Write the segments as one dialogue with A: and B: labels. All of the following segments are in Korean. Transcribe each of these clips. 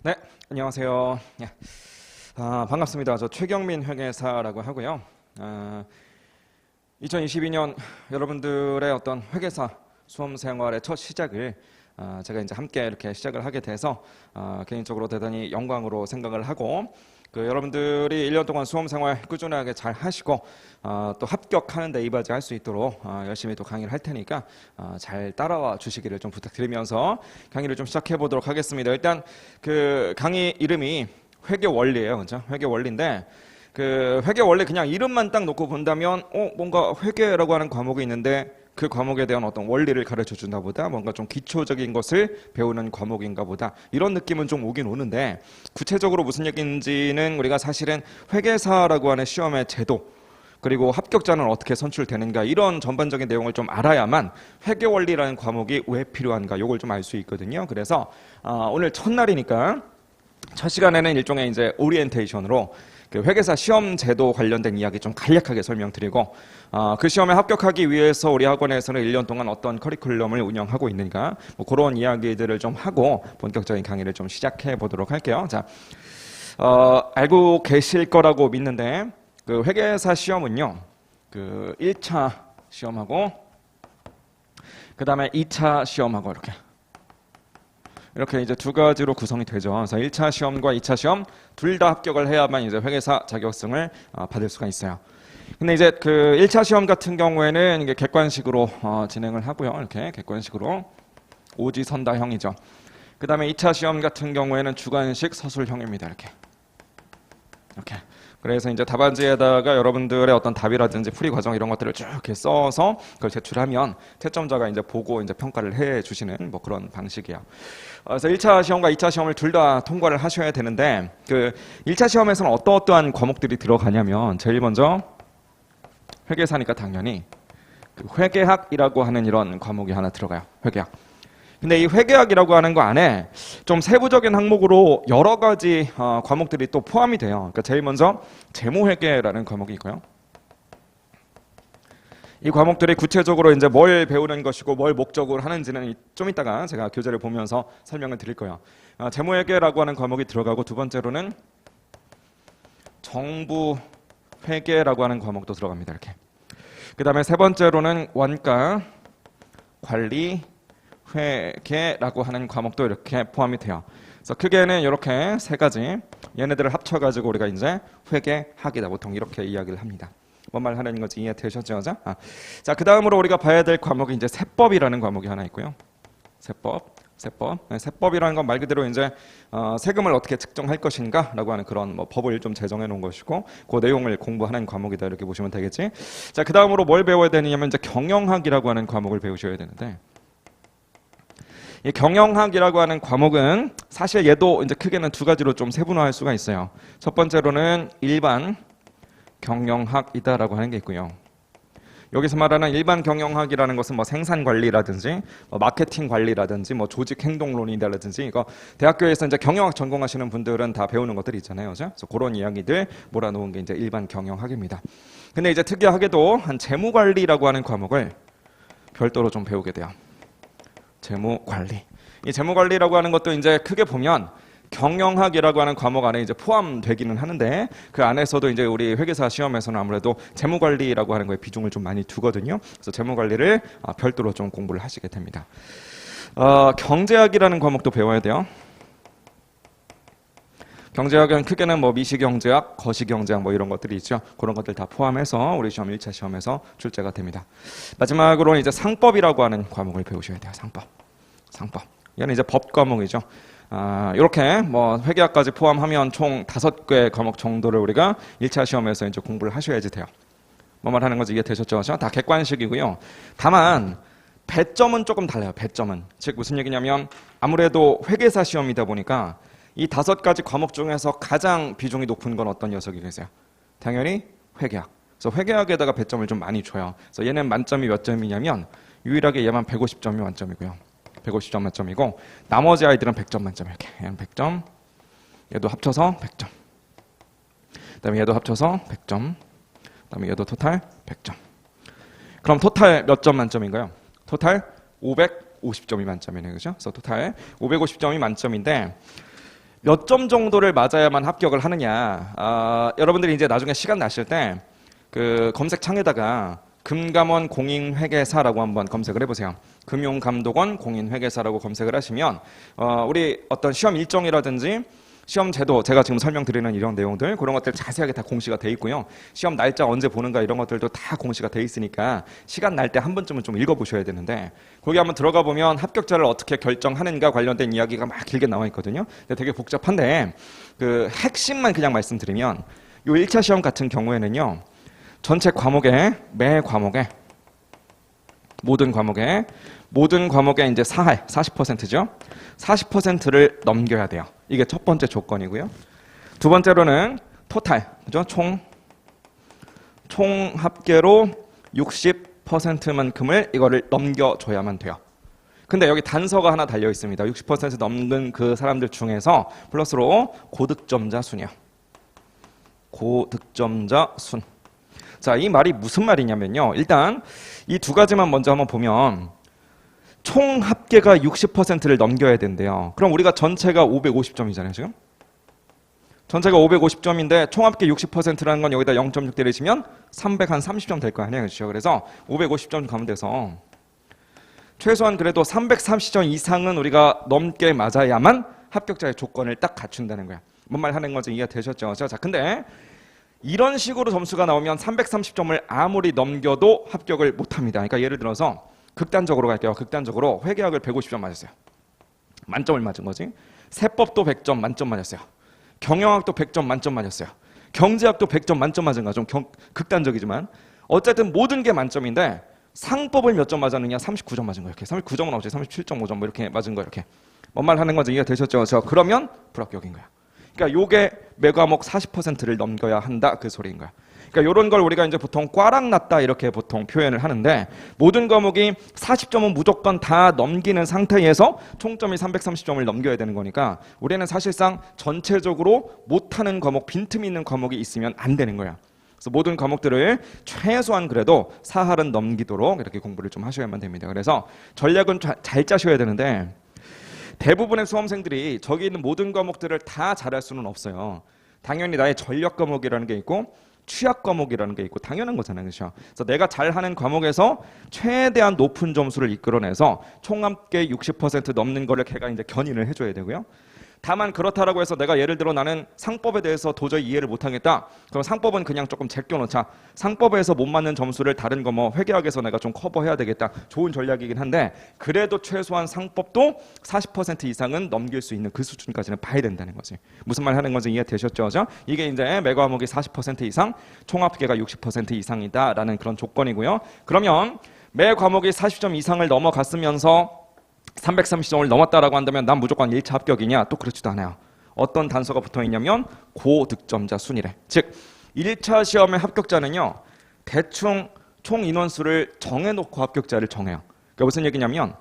A: 네, 안녕하세요. 예. 반갑습니다. 저 최경민 회계사라고 하고요. 2022년 여러분들의 어떤 회계사 수험 생활의 첫 시작을 제가 이제 함께 이렇게 시작을 하게 돼서 개인적으로 대단히 영광으로 생각을 하고, 여러분들이 1년 동안 수험 생활 꾸준하게 잘 하시고 또 합격하는 데 이바지할 수 있도록 열심히 또 강의를 할 테니까 잘 따라와 주시기를 좀 부탁드리면서 강의를 좀 시작해 보도록 하겠습니다. 일단 그 강의 이름이 회계 원리예요, 그렇죠? 회계 원리인데 그 회계 원리 그냥 이름만 딱 놓고 본다면 뭔가 회계라고 하는 과목이 있는데 그 과목에 대한 어떤 원리를 가르쳐 준다 보다 뭔가 좀 기초적인 것을 배우는 과목인가 보다 이런 느낌은 좀 오긴 오는데, 구체적으로 무슨 얘기인지는 우리가 사실은 회계사라고 하는 시험의 제도, 그리고 합격자는 어떻게 선출되는가, 이런 전반적인 내용을 좀 알아야만 회계 원리라는 과목이 왜 필요한가 이걸 좀 알 수 있거든요. 그래서 오늘 첫날이니까 첫 시간에는 일종의 이제 오리엔테이션으로 그 회계사 시험 제도 관련된 이야기 좀 간략하게 설명드리고, 그 시험에 합격하기 위해서 우리 학원에서는 1년 동안 어떤 커리큘럼을 운영하고 있는가, 뭐 그런 이야기들을 좀 하고 본격적인 강의를 좀 시작해 보도록 할게요. 자, 알고 계실 거라고 믿는데 그 회계사 시험은요, 그 1차 시험하고 그 다음에 2차 시험하고 이렇게 이제 두 가지로 구성이 되죠. 그래서 1차 시험과 2차 시험 둘 다 합격을 해야만 이제 회계사 자격증을 받을 수가 있어요. 근데 이제 그 1차 시험 같은 경우에는 이게 객관식으로 진행을 하고요. 이렇게 객관식으로 오지선다형이죠. 그 다음에 2차 시험 같은 경우에는 주관식 서술형입니다. 이렇게. 그래서 이제 답안지에다가 여러분들의 어떤 답이라든지 풀이 과정 이런 것들을 쭉 이렇게 써서 그걸 제출하면 채점자가 이제 보고 이제 평가를 해 주시는 뭐 그런 방식이에요. 그래서 1차 시험과 2차 시험을 둘 다 통과를 하셔야 되는데, 그 1차 시험에서는 어떠한 과목들이 들어가냐면 제일 먼저 회계사니까 당연히 그 회계학이라고 하는 이런 과목이 하나 들어가요. 회계학. 근데 이 회계학이라고 하는 거 안에 좀 세부적인 항목으로 여러 가지 과목들이 또 포함이 돼요. 그러니까 제일 먼저 재무회계라는 과목이 있고요. 이 과목들이 구체적으로 이제 뭘 배우는 것이고 뭘 목적으로 하는지는 좀 이따가 제가 교재를 보면서 설명을 드릴 거예요. 재무회계라고 하는 과목이 들어가고, 두 번째로는 정부회계라고 하는 과목도 들어갑니다. 이렇게. 그 다음에 세 번째로는 원가, 관리, 회계라고 하는 과목도 이렇게 포함이 돼요. 그래서 크게는 이렇게 세 가지, 얘네들을 합쳐가지고 우리가 이제 회계학이다 보통 이렇게 이야기를 합니다. 뭔 말 하는 건지 이해되셨죠? 자, 그 다음으로 우리가 봐야 될 과목이 이제 세법이라는 과목이 하나 있고요. 세법. 세법이라는 건 말 그대로 이제 세금을 어떻게 측정할 것인가라고 하는 그런 뭐 법을 좀 제정해 놓은 것이고, 그 내용을 공부하는 과목이다 이렇게 보시면 되겠지. 자, 그 다음으로 뭘 배워야 되느냐면 이제 경영학이라고 하는 과목을 배우셔야 되는데, 이 경영학이라고 하는 과목은 사실 얘도 이제 크게는 두 가지로 좀 세분화할 수가 있어요. 첫 번째로는 일반 경영학이다라고 하는 게 있고요. 여기서 말하는 일반 경영학이라는 것은 뭐 생산 관리라든지 뭐 마케팅 관리라든지 뭐 조직 행동론이라든지, 이거 대학교에서 이제 경영학 전공하시는 분들은 다 배우는 것들이 있잖아요. 그죠? 그래서 그런 이야기들 몰아놓은 게 이제 일반 경영학입니다. 근데 이제 특이하게도 한 재무 관리라고 하는 과목을 별도로 좀 배우게 돼요. 재무 관리. 이 재무 관리라고 하는 것도 이제 크게 보면 경영학이라고 하는 과목 안에 이제 포함되기는 하는데, 그 안에서도 이제 우리 회계사 시험에서는 아무래도 재무 관리라고 하는 거에 비중을 좀 많이 두거든요. 그래서 재무 관리를 별도로 좀 공부를 하시게 됩니다. 경제학이라는 과목도 배워야 돼요. 경제학은 크게는 뭐 미시경제학, 거시경제학 뭐 이런 것들이 있죠. 그런 것들 다 포함해서 우리 시험 1차 시험에서 출제가 됩니다. 마지막으로는 이제 상법이라고 하는 과목을 배우셔야 돼요. 상법. 얘는 이제 법 과목이죠. 이렇게 뭐 회계학까지 포함하면 총 5개 과목 정도를 우리가 1차 시험에서 이제 공부를 하셔야지 돼요. 뭐 말하는 건지 이해되셨죠? 다 객관식이고요. 다만 배점은 조금 달라요. 배점은. 즉 무슨 얘기냐면, 아무래도 회계사 시험이다 보니까 이 5가지 과목 중에서 가장 비중이 높은 건 어떤 녀석이 계세요? 당연히 회계학. 그래서 회계학에다가 배점을 좀 많이 줘요. 그래서 얘는 만점이 몇 점이냐면 유일하게 얘만 150점이 만점이고요. 150점 만점이고, 나머지 아이들은 100점 만점. 이렇게. 얘는 100점. 얘도 합쳐서 100점. 그다음에 얘도 합쳐서 100점. 그다음에 얘도 토탈 100점. 그럼 토탈 몇 점 만점인가요? 토탈 550점이 만점이네요. 그죠? 그래서 토탈 550점이 만점인데, 몇 점 정도를 맞아야만 합격을 하느냐. 여러분들이 이제 나중에 시간 나실 때 그 검색창에다가 금감원 공인회계사라고 한번 검색을 해보세요. 금융감독원 공인회계사라고 검색을 하시면 우리 어떤 시험 일정이라든지 시험 제도, 제가 지금 설명드리는 이런 내용들, 그런 것들 자세하게 다 공시가 돼 있고요. 시험 날짜 언제 보는가 이런 것들도 다 공시가 돼 있으니까 시간 날 때 한 번쯤은 좀 읽어보셔야 되는데, 거기 한번 들어가 보면 합격자를 어떻게 결정하는가 관련된 이야기가 막 길게 나와 있거든요. 근데 되게 복잡한데 그 핵심만 그냥 말씀드리면, 요 1차 시험 같은 경우에는요, 전체 과목에, 매 과목에, 모든 과목에 이제 40%죠. 40%를 넘겨야 돼요. 이게 첫 번째 조건이고요. 두 번째로는 토탈, 그죠? 총 합계로 60%만큼을 이거를 넘겨줘야만 돼요. 근데 여기 단서가 하나 달려 있습니다. 60% 넘는 그 사람들 중에서 플러스로 고득점자 순이요. 고득점자 순. 자, 이 말이 무슨 말이냐면요. 일단 이 두 가지만 먼저 한번 보면, 총 합계가 60%를 넘겨야 된대요. 그럼 우리가 전체가 550점이잖아요, 지금? 전체가 550점인데 총 합계 60%라는 건 여기다 0.6 때리시면 330점 될 거 아니에요, 그렇죠? 그래서 550점 가면 돼서 최소한 그래도 330점 이상은 우리가 넘게 맞아야만 합격자의 조건을 딱 갖춘다는 거야. 뭔 말 하는 건지 이해되셨죠? 자, 근데 이런 식으로 점수가 나오면 330점을 아무리 넘겨도 합격을 못합니다. 그러니까 예를 들어서 극단적으로 갈게요. 극단적으로 회계학을 150점 맞았어요. 만점을 맞은 거지. 세법도 100점 만점 맞았어요. 경영학도 100점 만점 맞았어요. 경제학도 100점 만점 맞은 거. 좀 극단적이지만 어쨌든 모든 게 만점인데 상법을 몇 점 맞았느냐? 39점 맞은 거예요. 이렇게 39점은 없지. 37.5점 뭐 이렇게 맞은 거. 이렇게 뭔 말 하는 건지 이해되셨죠? 그러면 불합격인 거야. 그러니까 요게 매 과목 40%를 넘겨야 한다, 그 소리인 거야. 그러니까 이런 걸 우리가 이제 보통 꽈랑 났다 이렇게 보통 표현을 하는데, 모든 과목이 40점은 무조건 다 넘기는 상태에서 총점이 330점을 넘겨야 되는 거니까 우리는 사실상 전체적으로 못하는 과목, 빈틈이 있는 과목이 있으면 안 되는 거야. 그래서 모든 과목들을 최소한 그래도 4할은 넘기도록 이렇게 공부를 좀 하셔야만 됩니다. 그래서 전략은 잘 짜셔야 되는데, 대부분의 수험생들이 저기 있는 모든 과목들을 다 잘할 수는 없어요. 당연히 나의 전력 과목이라는 게 있고 취약 과목이라는 게 있고 당연한 거잖아요, 그렇죠? 그래서 내가 잘하는 과목에서 최대한 높은 점수를 이끌어내서 총합계 60% 넘는 거를 걔가 이제 견인을 해줘야 되고요. 다만 그렇다라고 해서 내가 예를 들어 나는 상법에 대해서 도저히 이해를 못하겠다. 그럼 상법은 그냥 조금 제껴놓자. 상법에서 못 맞는 점수를 다른 거 뭐 회계학에서 내가 좀 커버해야 되겠다. 좋은 전략이긴 한데, 그래도 최소한 상법도 40% 이상은 넘길 수 있는 그 수준까지는 봐야 된다는 거지. 무슨 말 하는 건지 이해되셨죠? 이게 이제 매 과목이 40% 이상, 총합계가 60% 이상이다라는 그런 조건이고요. 그러면 매 과목이 40점 이상을 넘어갔으면서 330점을 넘었다라고 한다면 난 무조건 1차 합격이냐? 또 그렇지도 않아요. 어떤 단서가 붙어 있냐면 고득점자 순이래. 즉 1차 시험의 합격자는요, 대충 총 인원수를 정해놓고 합격자를 정해요. 그러니까 무슨 얘기냐면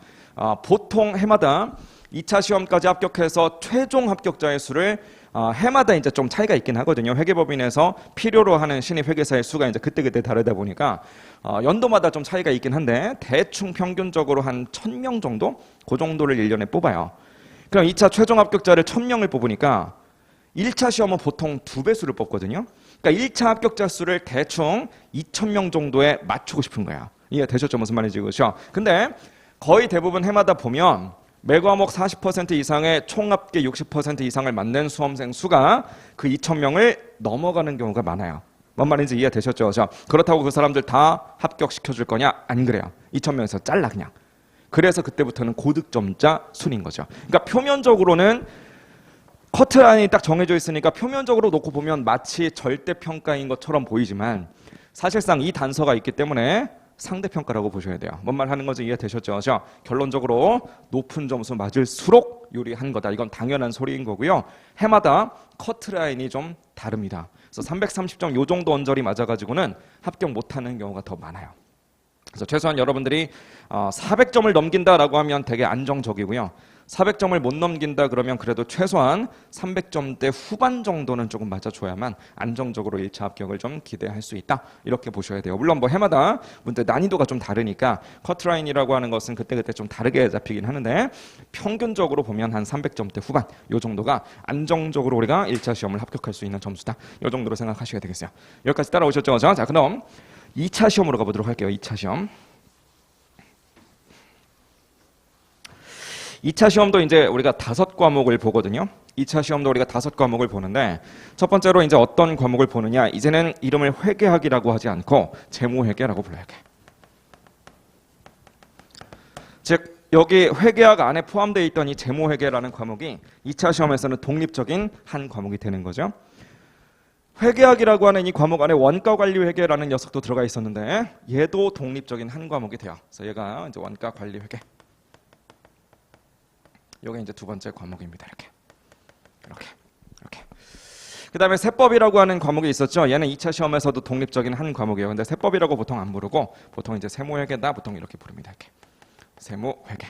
A: 보통 해마다 2차 시험까지 합격해서 최종 합격자의 수를 해마다 이제 좀 차이가 있긴 하거든요. 회계법인에서 필요로 하는 신입 회계사의 수가 이제 그때그때 다르다 보니까 연도마다 좀 차이가 있긴 한데 대충 평균적으로 한 1000명 정도? 그 정도를 1년에 뽑아요. 그럼 2차 최종 합격자를 1000명을 뽑으니까 1차 시험은 보통 2배수를 뽑거든요. 그러니까 1차 합격자 수를 대충 2000명 정도에 맞추고 싶은 거야. 이해되셨죠? 무슨 말인지. 그렇죠? 근데 거의 대부분 해마다 보면 매 과목 40% 이상의 총합계 60% 이상을 맞는 수험생 수가 그 2000명을 넘어가는 경우가 많아요. 뭔 말인지 이해되셨죠? 그렇다고 그 사람들 다 합격시켜줄 거냐? 안 그래요. 2000명에서 잘라 그냥. 그래서 그때부터는 고득점자 순인 거죠. 그러니까 표면적으로는 커트라인이 딱 정해져 있으니까 표면적으로 놓고 보면 마치 절대평가인 것처럼 보이지만 사실상 이 단서가 있기 때문에 상대평가라고 보셔야 돼요. 뭔 말 하는 건지 이해되셨죠? 결론적으로 높은 점수 맞을수록 유리한 거다. 이건 당연한 소리인 거고요. 해마다 커트라인이 좀 다릅니다. 그래서 330점 요 정도 언저리 맞아가지고는 합격 못하는 경우가 더 많아요. 그래서 최소한 여러분들이 400점을 넘긴다라고 하면 되게 안정적이고요. 400점을 못 넘긴다 그러면 그래도 최소한 300점대 후반 정도는 조금 맞아줘야만 안정적으로 1차 합격을 좀 기대할 수 있다. 이렇게 보셔야 돼요. 물론 뭐 해마다 문제 난이도가 좀 다르니까 커트라인이라고 하는 것은 그때그때 좀 다르게 잡히긴 하는데 평균적으로 보면 한 300점대 후반 이 정도가 안정적으로 우리가 1차 시험을 합격할 수 있는 점수다. 이 정도로 생각하셔야 되겠어요. 여기까지 따라오셨죠? 자, 그럼 2차 시험으로 가보도록 할게요. 2차 시험. 2차 시험도 이제 우리가 5과목을 보거든요. 2차 시험도 우리가 5과목을 보는데 첫 번째로 이제 어떤 과목을 보느냐? 이제는 이름을 회계학이라고 하지 않고 재무회계라고 불러야 돼. 즉 여기 회계학 안에 포함되어 있던 이 재무회계라는 과목이 2차 시험에서는 독립적인 한 과목이 되는 거죠. 회계학이라고 하는 이 과목 안에 원가관리회계라는 녀석도 들어가 있었는데 얘도 독립적인 한 과목이 돼요. 그래서 얘가 이제 원가관리회계. 요게 이제 두 번째 과목입니다. 이렇게. 그다음에 세법이라고 하는 과목이 있었죠. 얘는 2차 시험에서도 독립적인 한 과목이에요. 근데 세법이라고 보통 안 부르고 보통 이제 세무회계다 보통 이렇게 부릅니다. 이렇게. 세무회계.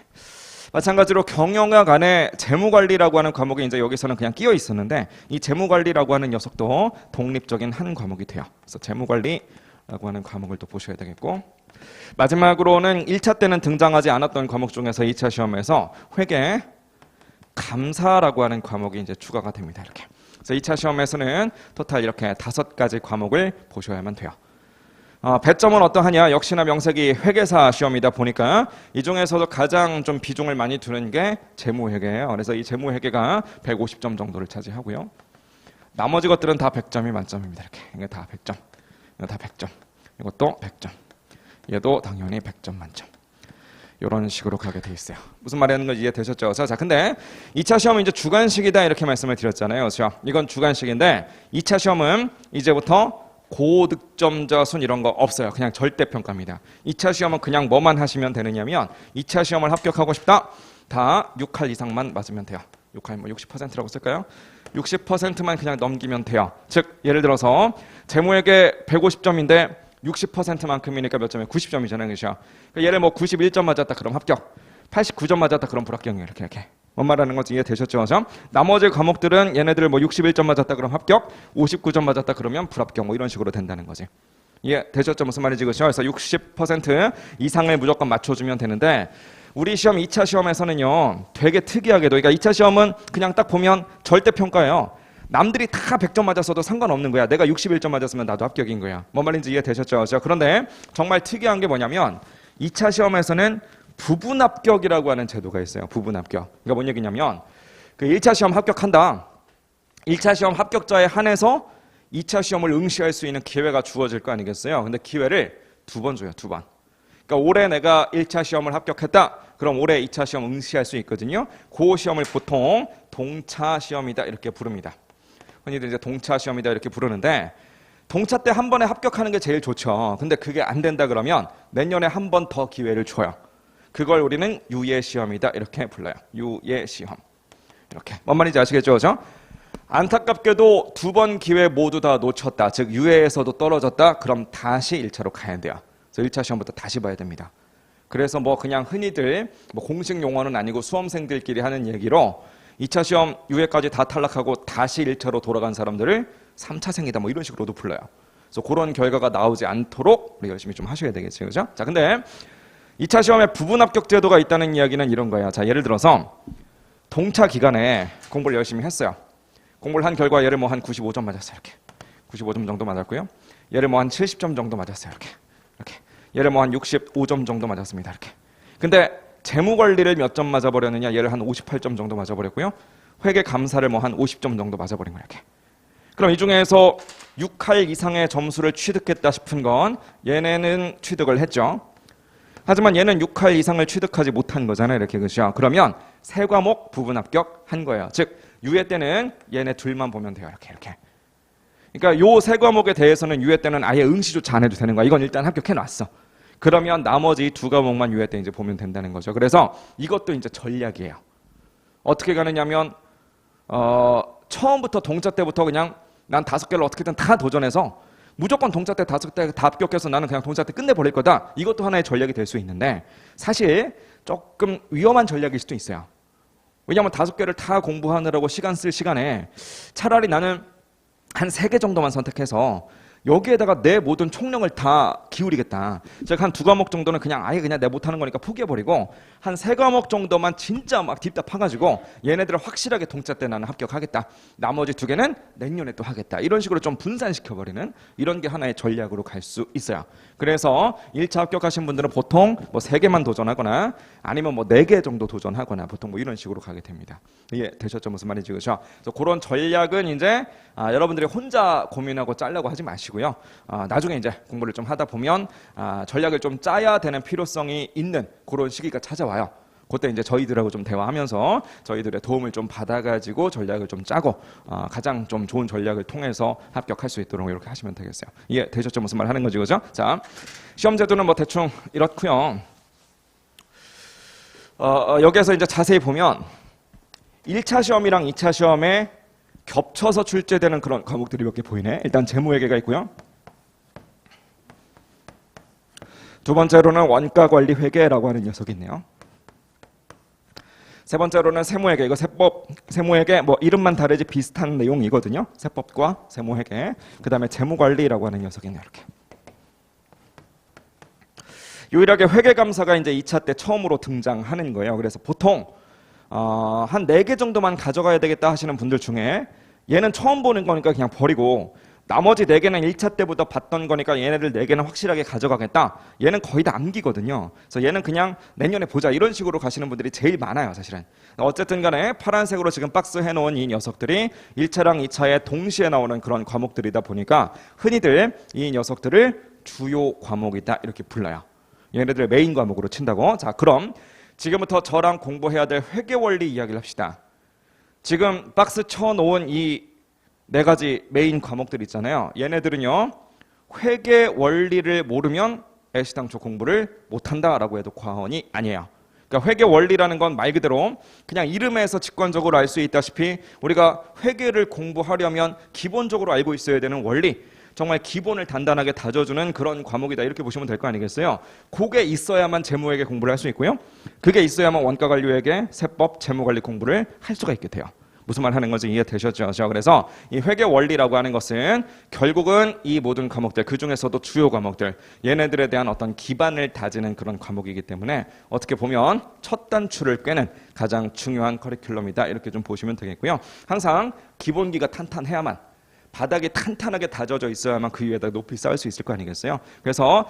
A: 마찬가지로 경영학 안에 재무관리라고 하는 과목이 이제 여기서는 그냥 끼어 있었는데 이 재무관리라고 하는 녀석도 독립적인 한 과목이 돼요. 그래서 재무관리라고 하는 과목을 또 보셔야 되겠고 마지막으로는 1차 때는 등장하지 않았던 과목 중에서 2차 시험에서 회계 감사라고 하는 과목이 이제 추가가 됩니다. 이렇게. 그래서 2차 시험에서는 토탈 이렇게 5가지 과목을 보셔야만 돼요. 배점은 어떠하냐? 역시나 명색이 회계사 시험이다 보니까 이 중에서도 가장 좀 비중을 많이 두는 게 재무회계예요. 그래서 이 재무회계가 150점 정도를 차지하고요. 나머지 것들은 다 100점이 만점입니다. 이렇게. 이게 다 100점. 이거 다 100점. 이것도 100점. 얘도 당연히 100점 만점. 이런 식으로 가게 돼 있어요. 무슨 말하는 건지 이해되셨죠? 자, 근데 2차 시험은 이제 주관식이다 이렇게 말씀을 드렸잖아요. 그렇죠? 이건 주관식인데 2차 시험은 이제부터 고득점자 순 이런 거 없어요. 그냥 절대평가입니다. 2차 시험은 그냥 뭐만 하시면 되느냐면 2차 시험을 합격하고 싶다. 다 6할 이상만 맞으면 돼요. 6할 뭐 60%라고 쓸까요? 60%만 그냥 넘기면 돼요. 즉 예를 들어서 재무회계 150점인데 60%만큼이니까 몇 점이에요? 90점이잖아요. 그렇죠? 그러니까 얘를 뭐 91점 맞았다 그럼 합격. 89점 맞았다 그럼 불합격이에요. 이렇게. 뭔 말하는 건지 이해되셨죠? 나머지 과목들은 얘네들 뭐 61점 맞았다 그럼 합격, 59점 맞았다 그러면 불합격 뭐 이런 식으로 된다는 거지. 이해되셨죠? 무슨 말인지 그렇죠? 그래서 60% 이상을 무조건 맞춰주면 되는데 우리 시험 2차 시험에서는요 되게 특이하게도 그러니까 2차 시험은 그냥 딱 보면 절대평가예요. 남들이 다 100점 맞았어도 상관없는 거야. 내가 61점 맞았으면 나도 합격인 거야. 뭔 말인지 이해되셨죠? 그런데 정말 특이한 게 뭐냐면 2차 시험에서는 부분 합격이라고 하는 제도가 있어요. 부분 합격. 그러니까 뭔 얘기냐면 그 1차 시험 합격한다. 1차 시험 합격자에 한해서 2차 시험을 응시할 수 있는 기회가 주어질 거 아니겠어요? 근데 기회를 2번 줘요. 2번. 그러니까 올해 내가 1차 시험을 합격했다. 그럼 올해 2차 시험 응시할 수 있거든요. 그 시험을 보통 동차 시험이다 이렇게 부릅니다. 흔히들 이제 동차 시험이다 이렇게 부르는데 동차 때 한 번에 합격하는 게 제일 좋죠. 근데 그게 안 된다 그러면 내년에 한 번 더 기회를 줘요. 그걸 우리는 유예 시험이다 이렇게 불러요. 유예 시험. 이렇게. 뭔 말인지 아시겠죠? 그죠? 안타깝게도 2번 기회 모두 다 놓쳤다. 즉 유예에서도 떨어졌다. 그럼 다시 1차로 가야 돼요. 그래서 1차 시험부터 다시 봐야 됩니다. 그래서 뭐 그냥 흔히들 뭐 공식 용어는 아니고 수험생들끼리 하는 얘기로 2차 시험 유예까지 다 탈락하고 다시 1차로 돌아간 사람들을 3차생이다 뭐 이런 식으로도 불러요. 그래서 그런 결과가 나오지 않도록 우리 열심히 좀 하셔야 되겠죠. 그죠? 자, 근데 2차 시험에 부분 합격 제도가 있다는 이야기는 이런 거예요. 자, 예를 들어서 동차 기간에 공부를 열심히 했어요. 공부를 한 결과 얘를 뭐 한 95점 맞았어요. 이렇게. 95점 정도 맞았고요. 얘를 뭐 한 70점 정도 맞았어요. 이렇게. 얘를 뭐 한 65점 정도 맞았습니다. 이렇게. 근데 재무 관리를 몇 점 맞아버렸느냐? 얘를 한 58점 정도 맞아버렸고요. 회계 감사를 뭐 한 50점 정도 맞아버린 거예요. 이렇게. 그럼 이 중에서 6할 이상의 점수를 취득했다 싶은 건 얘네는 취득을 했죠. 하지만 얘는 6할 이상을 취득하지 못한 거잖아요. 이렇게. 그죠? 그러면 3과목 부분 합격한 거예요. 즉 유예 때는 얘네 둘만 보면 돼요. 이렇게. 그러니까 요 3과목에 대해서는 유예 때는 아예 응시조차 안 해도 되는 거야. 이건 일단 합격해 놨어. 그러면 나머지 2과목만 유예 때 이제 보면 된다는 거죠. 그래서 이것도 이제 전략이에요. 어떻게 가느냐면 처음부터 동차 때부터 그냥 난 5개를 어떻게든 다 도전해서 무조건 동차 때 5개 다 합격해서 나는 그냥 동차 때 끝내버릴 거다. 이것도 하나의 전략이 될 수 있는데 사실 조금 위험한 전략일 수도 있어요. 왜냐하면 5개를 다 공부하느라고 시간 쓸 시간에 차라리 나는 한 3개 정도만 선택해서 여기에다가 내 모든 총력을 다 기울이겠다. 즉 한 2과목 정도는 그냥 아예 그냥 내 못하는 거니까 포기해버리고 한 3과목 정도만 진짜 막 딥다 파가지고 얘네들을 확실하게 동차 때 나는 합격하겠다. 나머지 2개는 내년에 또 하겠다. 이런 식으로 좀 분산시켜버리는 이런 게 하나의 전략으로 갈 수 있어요. 그래서 1차 합격하신 분들은 보통 뭐 3개만 도전하거나 아니면 뭐 4개 정도 도전하거나 보통 뭐 이런 식으로 가게 됩니다. 이해 되셨죠? 무슨 말인지. 그렇죠? 그래서 그런 전략은 이제 여러분들이 혼자 고민하고 짜려고 하지 마시고요. 나중에 이제 공부를 좀 하다 보면 전략을 좀 짜야 되는 필요성이 있는 그런 시기가 찾아와요. 그때 이제 저희들하고 좀 대화하면서 저희들의 도움을 좀 받아가지고 전략을 좀 짜고 가장 좀 좋은 전략을 통해서 합격할 수 있도록 이렇게 하시면 되겠어요. 이해 되셨죠? 무슨 말 하는 거지, 그죠? 자, 시험 제도는 뭐 대충 이렇고요. 여기에서 이제 자세히 보면 1차 시험이랑 2차 시험에 겹쳐서 출제되는 그런 과목들이 몇 개 보이네. 일단 재무회계가 있고요. 두 번째로는 원가관리회계라고 하는 녀석이 있네요. 세 번째로는 세무회계. 이거 세무회계 뭐 이름만 다르지 비슷한 내용이거든요. 세법과 세무회계. 그 다음에 재무관리라고 하는 녀석이 있네요. 이렇게. 유일하게 회계감사가 이제 2차 때 처음으로 등장하는 거예요. 그래서 보통 한 4개 정도만 가져가야 되겠다 하시는 분들 중에 얘는 처음 보는 거니까 그냥 버리고 나머지 4개는 1차 때부터 봤던 거니까 얘네들 4개는 확실하게 가져가겠다. 얘는 거의 다 암기거든요. 그래서 얘는 그냥 내년에 보자 이런 식으로 가시는 분들이 제일 많아요. 사실은. 어쨌든 간에 파란색으로 지금 박스 해놓은 이 녀석들이 1차랑 2차에 동시에 나오는 그런 과목들이다 보니까 흔히들 이 녀석들을 주요 과목이다 이렇게 불러요. 얘네들 메인 과목으로 친다고. 자, 그럼 지금부터 저랑 공부해야 될 회계원리 이야기를 합시다. 지금 박스 쳐놓은 이 4가지 메인 과목들 있잖아요. 얘네들은요. 회계원리를 모르면 애시당초 공부를 못한다라고 해도 과언이 아니에요. 그러니까 회계원리라는 건 말 그대로 그냥 이름에서 직관적으로 알 수 있다시피 우리가 회계를 공부하려면 기본적으로 알고 있어야 되는 원리, 정말 기본을 단단하게 다져주는 그런 과목이다 이렇게 보시면 될 거 아니겠어요. 그게 있어야만 재무회계 공부를 할 수 있고요. 그게 있어야만 원가관리회계, 세법, 재무관리 공부를 할 수가 있게 돼요. 무슨 말 하는 건지 이해되셨죠? 그래서 이 회계원리라고 하는 것은 결국은 이 모든 과목들, 그 중에서도 주요 과목들, 얘네들에 대한 어떤 기반을 다지는 그런 과목이기 때문에 어떻게 보면 첫 단추를 꿰는 가장 중요한 커리큘럼이다 이렇게 좀 보시면 되겠고요. 항상 기본기가 탄탄해야만, 바닥이 탄탄하게 다져져 있어야만 그 위에다 높이 쌓을 수 있을 거 아니겠어요? 그래서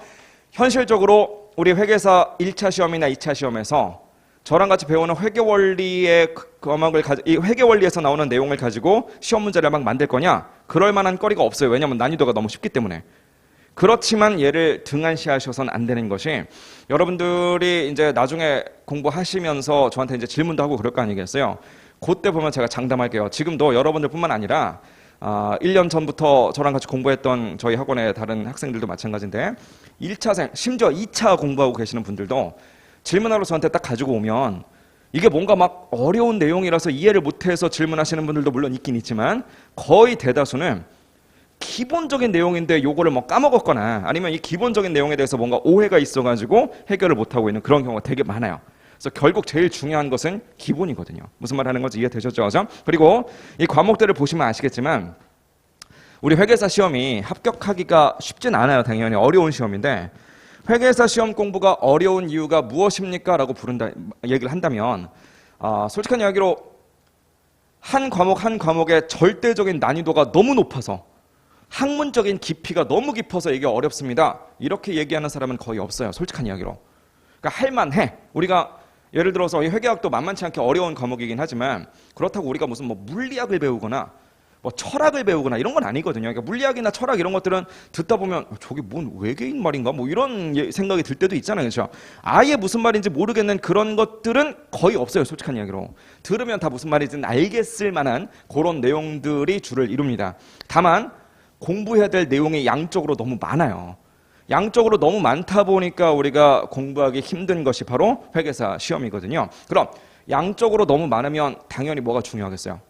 A: 현실적으로 우리 회계사 1차 시험이나 2차 시험에서 저랑 같이 배우는 회계원리의 과목을 이 회계원리에서 나오는 내용을 가지고 시험 문제를 막 만들 거냐? 그럴 만한 거리가 없어요. 왜냐하면 난이도가 너무 쉽기 때문에. 그렇지만 얘를 등한시하셔서는 안 되는 것이 여러분들이 이제 나중에 공부하시면서 저한테 이제 질문도 하고 그럴 거 아니겠어요? 그때 보면 제가 장담할게요. 지금도 여러분들뿐만 아니라 1년 전부터 저랑 같이 공부했던 저희 학원의 다른 학생들도 마찬가지인데 1차생, 심지어 2차 공부하고 계시는 분들도 질문하러 저한테 딱 가지고 오면 이게 뭔가 막 어려운 내용이라서 이해를 못해서 질문하시는 분들도 물론 있긴 있지만 거의 대다수는 기본적인 내용인데 요거를 뭐 까먹었거나 아니면 이 기본적인 내용에 대해서 뭔가 오해가 있어가지고 해결을 못하고 있는 그런 경우가 되게 많아요. 그래서 결국 제일 중요한 것은 기본이거든요. 무슨 말 하는 건지 이해되셨죠? 그리고 이 과목들을 보시면 아시겠지만 우리 회계사 시험이 합격하기가 쉽진 않아요. 당연히 어려운 시험인데 회계사 시험 공부가 어려운 이유가 무엇입니까? 라고 얘기를 한다면 솔직한 이야기로 한 과목 한 과목의 절대적인 난이도가 너무 높아서 학문적인 깊이가 너무 깊어서 이게 어렵습니다. 이렇게 얘기하는 사람은 거의 없어요. 솔직한 이야기로. 그러니까 할만해. 우리가 예를 들어서 이 회계학도 만만치 않게 어려운 과목이긴 하지만 그렇다고 우리가 무슨 뭐 물리학을 배우거나 뭐 철학을 배우거나 이런 건 아니거든요. 그러니까 물리학이나 철학 이런 것들은 듣다 보면 저게 뭔 외계인 말인가 뭐 이런 생각이 들 때도 있잖아요. 그렇죠? 아예 무슨 말인지 모르겠는 그런 것들은 거의 없어요. 솔직한 이야기로. 들으면 다 무슨 말인지 알겠을 만한 그런 내용들이 주를 이룹니다. 다만 공부해야 될 내용이 양쪽으로 너무 많아요. 양쪽으로 너무 많다 보니까 우리가 공부하기 힘든 것이 바로 회계사 시험이거든요. 그럼 양쪽으로 너무 많으면 당연히 뭐가 중요하겠어요?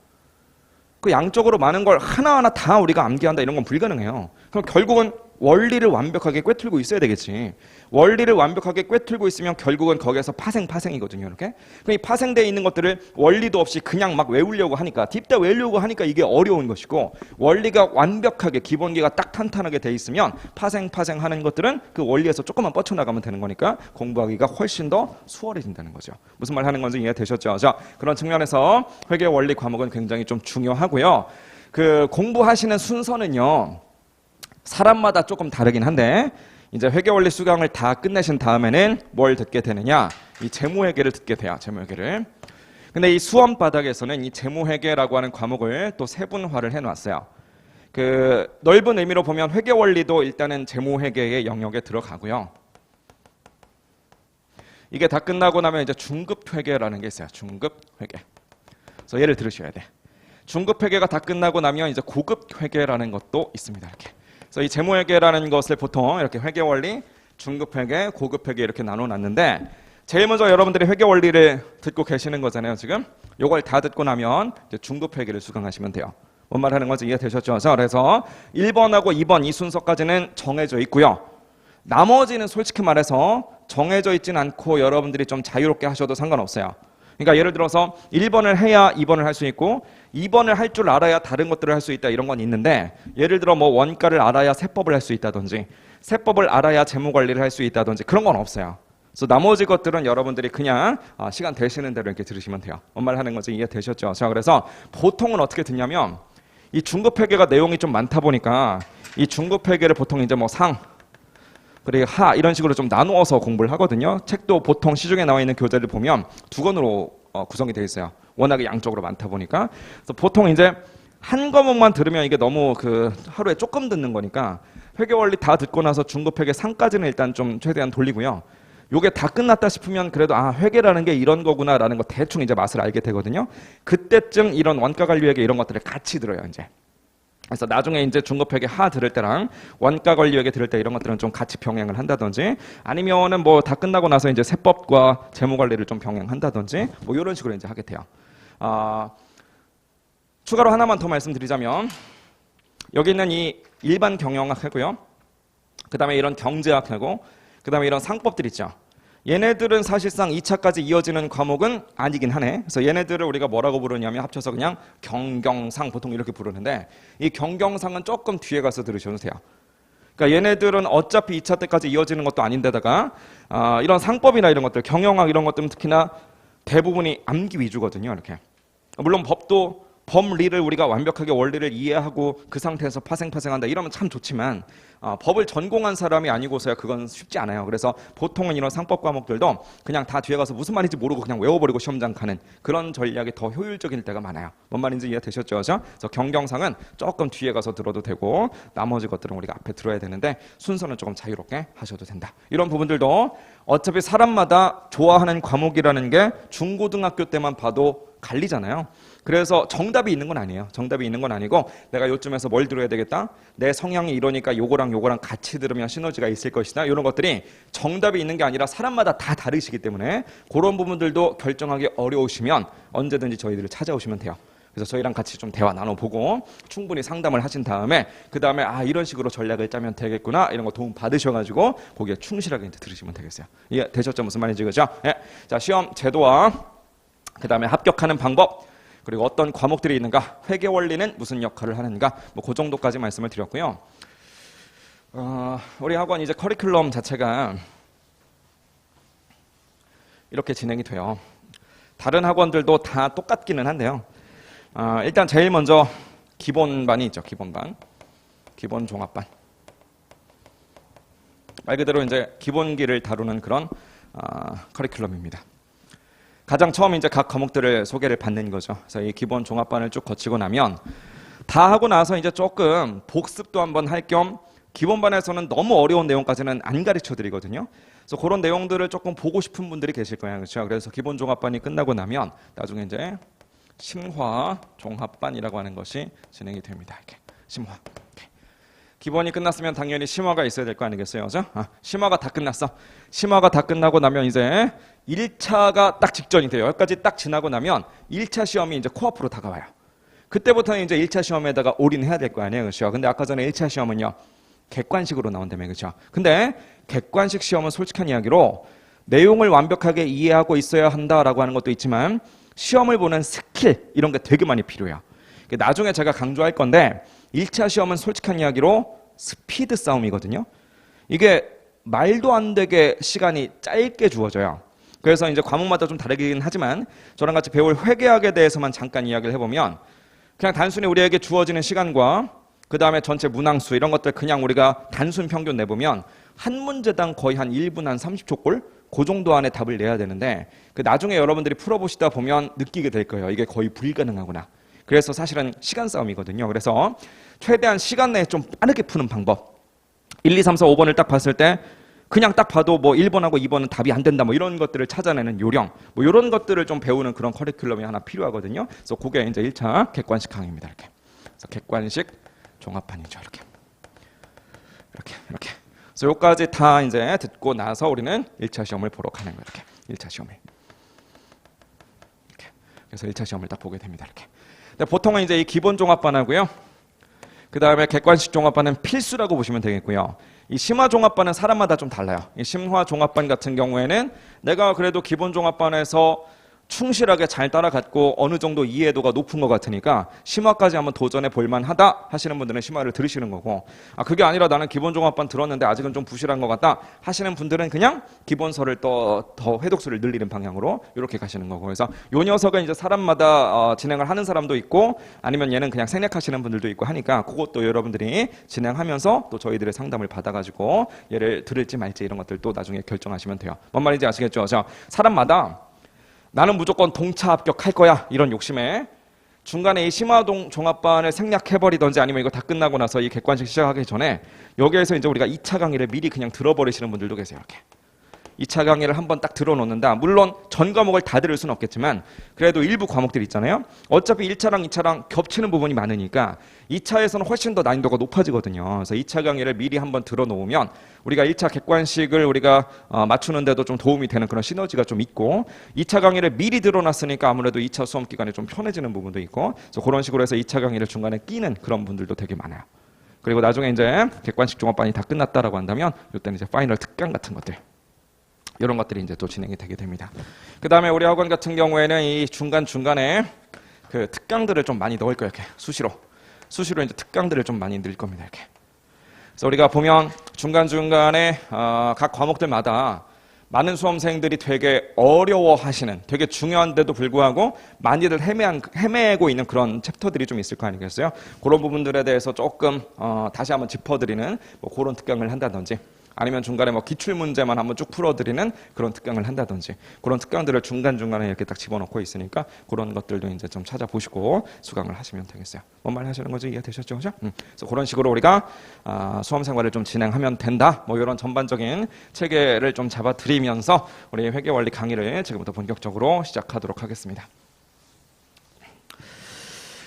A: 그 양쪽으로 많은 걸 하나하나 다 우리가 암기한다 이런 건 불가능해요. 그럼 결국은 원리를 완벽하게 꿰뚫고 있어야 되겠지. 원리를 완벽하게 꿰뚫고 있으면 결국은 거기에서 파생이거든요. 이렇게. 그럼 이 파생되어 있는 것들을 원리도 없이 그냥 막 외우려고 하니까 딥다 외우려고 하니까 이게 어려운 것이고, 원리가 완벽하게 기본기가 딱 탄탄하게 돼 있으면 파생하는 것들은 그 원리에서 조금만 뻗쳐나가면 되는 거니까 공부하기가 훨씬 더 수월해진다는 거죠. 무슨 말 하는 건지 이해되셨죠? 자, 그런 측면에서 회계 원리 과목은 굉장히 좀 중요하고요. 그 공부하시는 순서는요, 사람마다 조금 다르긴 한데, 이제 회계원리 수강을 다 끝내신 다음에는 뭘 듣게 되느냐, 이 재무회계를 듣게 돼요. 재무회계를. 근데 이 수험 바닥에서는 이 재무회계라고 하는 과목을 또 세분화를 해놨어요. 그 넓은 의미로 보면 회계원리도 일단은 재무회계의 영역에 들어가고요. 이게 다 끝나고 나면 이제 중급회계라는 게 있어요. 중급회계. 그래서 예를 들으셔야 돼. 중급회계가 다 끝나고 나면 이제 고급회계라는 것도 있습니다. 이렇게. 그래서 이 재무회계라는 것을 보통 이렇게 회계원리, 중급회계, 고급회계 이렇게 나눠놨는데, 제일 먼저 여러분들이 회계원리를 듣고 계시는 거잖아요. 지금 요걸 다 듣고 나면 이제 중급회계를 수강하시면 돼요. 뭔 말 하는 건지 이해되셨죠? 그래서 1번하고 2번 이 순서까지는 정해져 있고요. 나머지는 솔직히 말해서 정해져 있진 않고 여러분들이 좀 자유롭게 하셔도 상관없어요. 그러니까 예를 들어서 1번을 해야 2번을 할 수 있고, 2번을 할 줄 알아야 다른 것들을 할 수 있다, 이런 건 있는데, 예를 들어 뭐 원가를 알아야 세법을 할 수 있다든지, 세법을 알아야 재무관리를 할 수 있다든지, 그런 건 없어요. 그래서 나머지 것들은 여러분들이 그냥 시간 되시는 대로 이렇게 들으시면 돼요. 뭔 말 하는 건지 이해되셨죠? 자, 그래서 보통은 어떻게 듣냐면, 이 중급회계가 내용이 좀 많다 보니까 이 중급회계를 보통 이제 뭐 상, 그리고 하, 이런 식으로 좀 나누어서 공부를 하거든요. 책도 보통 시중에 나와 있는 교재를 보면 두 권으로 구성이 되어 있어요. 워낙에 양쪽으로 많다 보니까. 그래서 보통 이제 한 과목만 들으면 이게 너무 그 하루에 조금 듣는 거니까 회계원리 다 듣고 나서 중급회계 상까지는 일단 좀 최대한 돌리고요. 요게 다 끝났다 싶으면 그래도 회계라는 게 이런 거구나라는 거 대충 이제 맛을 알게 되거든요. 그때쯤 이런 원가관리회계 이런 것들을 같이 들어요, 이제. 그래서 나중에 이제 중급회계 하 들을 때랑 원가관리회계 들을 때 이런 것들은 좀 같이 병행을 한다든지, 아니면은 뭐 다 끝나고 나서 이제 세법과 재무관리를 좀 병행한다든지, 뭐 이런 식으로 이제 하게 돼요. 추가로 하나만 더 말씀드리자면, 여기는 이 일반 경영학하고요, 그 다음에 이런 경제학하고, 그 다음에 이런 상법들 있죠. 얘네들은 사실상 2차까지 이어지는 과목은 아니긴 하네. 그래서 얘네들을 우리가 뭐라고 부르냐면 합쳐서 그냥 경경상, 보통 이렇게 부르는데, 이 경경상은 조금 뒤에 가서 들으셔도 돼요. 그러니까 얘네들은 어차피 2차 때까지 이어지는 것도 아닌데다가 이런 상법이나 이런 것들, 경영학 이런 것들은 특히나 대부분이 암기 위주거든요. 이렇게. 물론 법도 법리를 우리가 완벽하게 원리를 이해하고 그 상태에서 파생한다 이러면 참 좋지만, 법을 전공한 사람이 아니고서야 그건 쉽지 않아요. 그래서 보통은 이런 상법 과목들도 그냥 다 뒤에 가서 무슨 말인지 모르고 그냥 외워버리고 시험장 가는 그런 전략이 더 효율적일 때가 많아요. 뭔 말인지 이해되셨죠? 그래서 경경상은 조금 뒤에 가서 들어도 되고, 나머지 것들은 우리가 앞에 들어야 되는데 순서는 조금 자유롭게 하셔도 된다. 이런 부분들도 어차피 사람마다 좋아하는 과목이라는 게 중고등학교 때만 봐도 갈리잖아요. 그래서 정답이 있는 건 아니에요. 정답이 있는 건 아니고, 내가 요쯤에서 뭘 들어야 되겠다, 내 성향이 이러니까 요거랑 같이 들으면 시너지가 있을 것이다, 이런 것들이 정답이 있는 게 아니라 사람마다 다 다르시기 때문에 그런 부분들도 결정하기 어려우시면 언제든지 저희들을 찾아오시면 돼요. 그래서 저희랑 같이 좀 대화 나눠보고 충분히 상담을 하신 다음에 그 다음에 이런 식으로 전략을 짜면 되겠구나, 이런 거 도움 받으셔가지고 거기에 충실하게 이제 들으시면 되겠어요. 이해 되셨죠? 무슨 말인지. 그죠? 네. 자, 시험 제도와 그 다음에 합격하는 방법, 그리고 어떤 과목들이 있는가, 회계원리는 무슨 역할을 하는가, 뭐 그 정도까지 말씀을 드렸고요. 우리 학원 이제 커리큘럼 자체가 이렇게 진행이 돼요. 다른 학원들도 다 똑같기는 한데요. 일단 제일 먼저 기본반이 있죠. 기본반, 기본 종합반. 말 그대로 이제 기본기를 다루는 그런 커리큘럼입니다. 가장 처음 이제 각 과목들을 소개를 받는 거죠. 그래서 이 기본 종합반을 쭉 거치고 나면 다 하고 나서 이제 조금 복습도 한번 할 겸, 기본반에서는 너무 어려운 내용까지는 안 가르쳐 드리거든요. 그래서 그런 내용들을 조금 보고 싶은 분들이 계실 거예요. 그렇죠? 그래서 기본 종합반이 끝나고 나면 나중에 이제 심화 종합반이라고 하는 것이 진행이 됩니다. 이렇게 심화. 기본이 끝났으면 당연히 심화가 있어야 될 거 아니겠어요? 그죠? 심화가 다 끝났어. 심화가 다 끝나고 나면 이제 1차가 딱 직전이 돼요. 여기까지 딱 지나고 나면 1차 시험이 이제 코앞으로 다가와요. 그때부터는 이제 1차 시험에다가 올인해야 될 거 아니에요? 그렇죠? 근데 아까 전에 1차 시험은요, 객관식으로 나온다며, 그렇죠? 근데 객관식 시험은 솔직한 이야기로 내용을 완벽하게 이해하고 있어야 한다라고 하는 것도 있지만 시험을 보는 스킬 이런 게 되게 많이 필요해요. 나중에 제가 강조할 건데 1차 시험은 솔직한 이야기로 스피드 싸움이거든요. 이게 말도 안 되게 시간이 짧게 주어져요. 그래서 이제 과목마다 좀 다르긴 하지만 저랑 같이 배울 회계학에 대해서만 잠깐 이야기를 해보면 그냥 단순히 우리에게 주어지는 시간과 그 다음에 전체 문항수 이런 것들 그냥 우리가 단순 평균 내보면 한 문제당 거의 한 1분 한 30초꼴 그 정도 안에 답을 내야 되는데 그 나중에 여러분들이 풀어보시다 보면 느끼게 될 거예요. 이게 거의 불가능하구나. 그래서 사실은 시간 싸움이거든요. 그래서 최대한 시간 내에 좀 빠르게 푸는 방법 1, 2, 3, 4, 5번을 딱 봤을 때 그냥 딱 봐도 뭐 1번하고 2번은 답이 안 된다 뭐 이런 것들을 찾아내는 요령 뭐 이런 것들을 좀 배우는 그런 커리큘럼이 하나 필요하거든요. 그래서 그게 이제 1차 객관식 강의입니다. 이렇게. 그래서 객관식 종합판이죠. 이렇게. 그래서 여기까지 다 이제 듣고 나서 우리는 1차 시험을 보러 가는 거예요. 이렇게. 1차 시험을. 이렇게. 그래서 1차 시험을 딱 보게 됩니다. 이렇게. 근데 보통은 이제 이 기본 종합반하고요. 그 다음에 객관식 종합반은 필수라고 보시면 되겠고요. 이 심화 종합반은 사람마다 좀 달라요. 이 심화 종합반 같은 경우에는 내가 그래도 기본 종합반에서 충실하게 잘 따라갔고 어느 정도 이해도가 높은 것 같으니까 심화까지 한번 도전해 볼만하다 하시는 분들은 심화를 들으시는 거고 그게 아니라 나는 기본 종합반 들었는데 아직은 좀 부실한 것 같다 하시는 분들은 그냥 기본서를 더 회독수를 늘리는 방향으로 이렇게 가시는 거고 그래서 요 녀석은 이제 사람마다 진행을 하는 사람도 있고 아니면 얘는 그냥 생략하시는 분들도 있고 하니까 그것도 여러분들이 진행하면서 또 저희들의 상담을 받아가지고 얘를 들을지 말지 이런 것들 또 나중에 결정하시면 돼요. 뭔 말인지 아시겠죠? 사람마다 나는 무조건 동차 합격할 거야 이런 욕심에 중간에 이 심화 종합반을 생략해버리던지 아니면 이거 다 끝나고 나서 이 객관식 시작하기 전에 여기에서 이제 우리가 2차 강의를 미리 그냥 들어버리시는 분들도 계세요. 이렇게 2차 강의를 한번 딱 들어놓는다. 물론 전 과목을 다 들을 수는 없겠지만 그래도 일부 과목들 있잖아요. 어차피 1차랑 2차랑 겹치는 부분이 많으니까 2차에서는 훨씬 더 난이도가 높아지거든요. 그래서 2차 강의를 미리 한번 들어놓으면 우리가 1차 객관식을 우리가 맞추는데도 좀 도움이 되는 그런 시너지가 좀 있고 2차 강의를 미리 들어놨으니까 아무래도 2차 수험 기간에 좀 편해지는 부분도 있고 그래서 그런 식으로 해서 2차 강의를 중간에 끼는 그런 분들도 되게 많아요. 그리고 나중에 이제 객관식 종합반이 다 끝났다라고 한다면 이때는 이제 파이널 특강 같은 것들 이런 것들이 이제 또 진행이 되게 됩니다. 그 다음에 우리 학원 같은 경우에는 이 중간중간에 그 특강들을 좀 많이 넣을 거예요. 이렇게 수시로 이제 특강들을 좀 많이 넣을 겁니다. 이렇게. 그래서 우리가 보면 중간중간에 각 과목들마다 많은 수험생들이 되게 어려워하시는 되게 중요한데도 불구하고 많이들 헤매고 있는 그런 챕터들이 좀 있을 거 아니겠어요? 그런 부분들에 대해서 조금 다시 한번 짚어드리는 뭐 그런 특강을 한다든지 아니면 중간에 뭐 기출 문제만 한번 쭉 풀어드리는 그런 특강을 한다든지 그런 특강들을 중간중간에 이렇게 딱 집어넣고 있으니까 그런 것들도 이제 좀 찾아보시고 수강을 하시면 되겠어요. 뭔 말 하시는 거지? 이해되셨죠? 그죠? 그래서 그런 식으로 우리가 수험 생활을 좀 진행하면 된다. 뭐 이런 전반적인 체계를 좀 잡아드리면서 우리 회계원리 강의를 지금부터 본격적으로 시작하도록 하겠습니다.